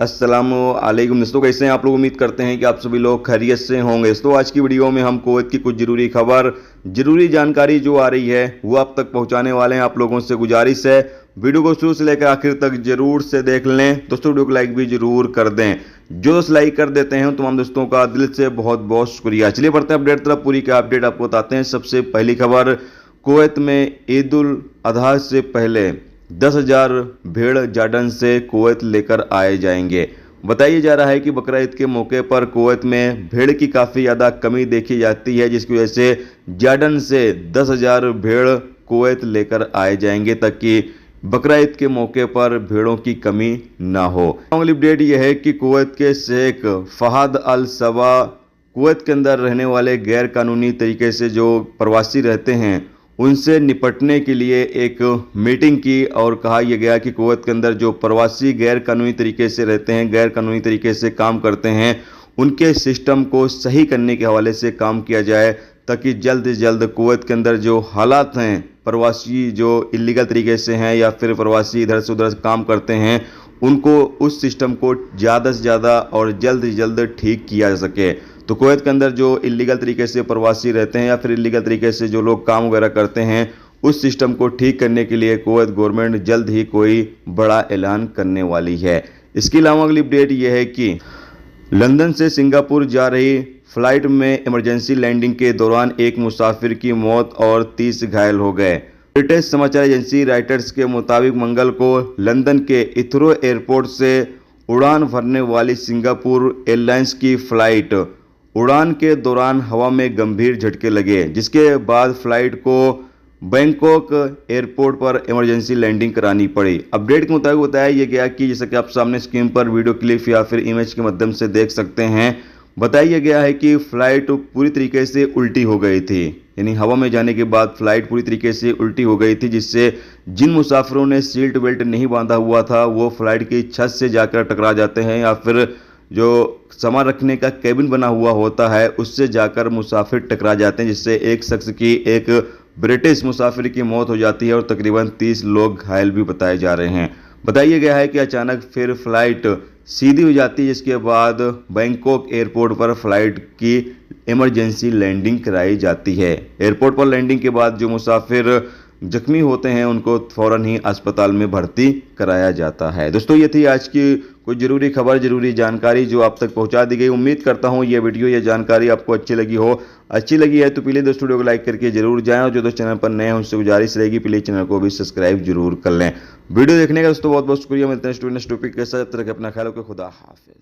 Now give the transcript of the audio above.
अस्सलामुअलैकुम दोस्तों, कैसे हैं आप लोग। उम्मीद करते हैं कि आप सभी लोग खैरियत से होंगे। दोस्तों आज की वीडियो में हम कुवैत की कुछ जरूरी खबर, जरूरी जानकारी जो आ रही है वो आप तक पहुंचाने वाले हैं। आप लोगों से गुजारिश है वीडियो को शुरू से लेकर आखिर तक जरूर से देख लें। दोस्तों वीडियो को लाइक भी जरूर कर दें। जो दोस्त लाइक कर देते हैं तमाम दोस्तों का दिल से बहुत बहुत शुक्रिया। चलिए बढ़ते हैं अपडेट तरफ। पूरी का अपडेट आपको बताते हैं। सबसे पहली खबर, कुवैत में ईद उल अजहा से पहले 10,000 भेड़ जॉर्डन से कुवैत लेकर आए जाएंगे। बताया जा रहा है कि बकरा ईद के मौके पर कुवैत में भेड़ की काफ़ी ज़्यादा कमी देखी जाती है, जिसकी वजह से जॉर्डन से 10,000 भेड़ कुवैत लेकर आए जाएंगे ताकि बकरा ईद के मौके पर भेड़ों की कमी ना हो। अगली अपडेट यह है कि कुवैत के शेख फहद अल सबा कुवैत के अंदर रहने वाले गैर कानूनी तरीके से जो प्रवासी रहते हैं उनसे निपटने के लिए एक मीटिंग की और कहा यह गया कि कुवैत के अंदर जो प्रवासी गैर कानूनी तरीके से रहते हैं, गैर कानूनी तरीके से काम करते हैं, उनके सिस्टम को सही करने के हवाले से काम किया जाए ताकि जल्द से जल्द कुवैत के अंदर जो हालात हैं, प्रवासी जो इलीगल तरीके से हैं या फिर प्रवासी इधर से उधर काम करते हैं, उनको उस सिस्टम को ज़्यादा से ज़्यादा और जल्द से जल्द ठीक किया जा सके। तो कुवैत के अंदर जो इलीगल तरीके से प्रवासी रहते हैं या फिर इलीगल तरीके से जो लोग काम वगैरह करते हैं, उस सिस्टम को ठीक करने के लिए कुवैत गवर्नमेंट जल्द ही कोई बड़ा ऐलान करने वाली है। इसके अलावा अगली अपडेट यह है कि लंदन से सिंगापुर जा रही फ्लाइट में इमरजेंसी लैंडिंग के दौरान एक मुसाफिर की मौत और 30 घायल हो गए। ब्रिटिश समाचार एजेंसी रॉयटर्स के मुताबिक मंगल को लंदन के इथरो एयरपोर्ट से उड़ान भरने वाली सिंगापुर एयरलाइंस की फ्लाइट उड़ान के दौरान हवा में गंभीर झटके लगे, जिसके बाद फ्लाइट को बैंकॉक एयरपोर्ट पर इमरजेंसी लैंडिंग करानी पड़ी। अपडेट के मुताबिक बताया यह गया कि जैसा कि आप सामने स्क्रीन पर वीडियो क्लिप या फिर इमेज के माध्यम से देख सकते हैं, बताया गया है कि फ्लाइट पूरी तरीके से उल्टी हो गई थी, यानी हवा में जाने के बाद फ्लाइट पूरी तरीके से उल्टी हो गई थी, जिससे जिन मुसाफिरों ने सीट बेल्ट नहीं बांधा हुआ था वो फ्लाइट की छत से जाकर टकरा जाते हैं या फिर जो सामान रखने का केबिन बना हुआ होता है उससे जाकर मुसाफिर टकरा जाते हैं, जिससे एक शख्स की, एक ब्रिटिश मुसाफिर की मौत हो जाती है और तकरीबन 30 लोग घायल भी बताए जा रहे हैं। बताया गया है कि अचानक फिर फ्लाइट सीधी हो जाती है, जिसके बाद बैंकॉक एयरपोर्ट पर फ्लाइट की इमरजेंसी लैंडिंग कराई जाती है। एयरपोर्ट पर लैंडिंग के बाद जो मुसाफिर जख्मी होते हैं उनको फौरन ही अस्पताल में भर्ती कराया जाता है। दोस्तों ये थी आज की कुछ जरूरी खबर, जरूरी जानकारी जो आप तक पहुंचा दी गई। उम्मीद करता हूं ये वीडियो, ये जानकारी आपको अच्छी लगी हो। अच्छी लगी है तो प्लीज़ दोस्तों वीडियो को लाइक करके जरूर जाएं और जो दोस्त चैनल पर नए हैं उनसे गुजारिश रहेगी प्लीज़ चैनल को भी सब्सक्राइब जरूर कर लें। वीडियो देखने का दोस्तों बहुत बहुत शुक्रिया। मिलते हैं स्टूडेंट टॉपिक के साथ। रखें अपना ख्याल, खुदा हाफिज।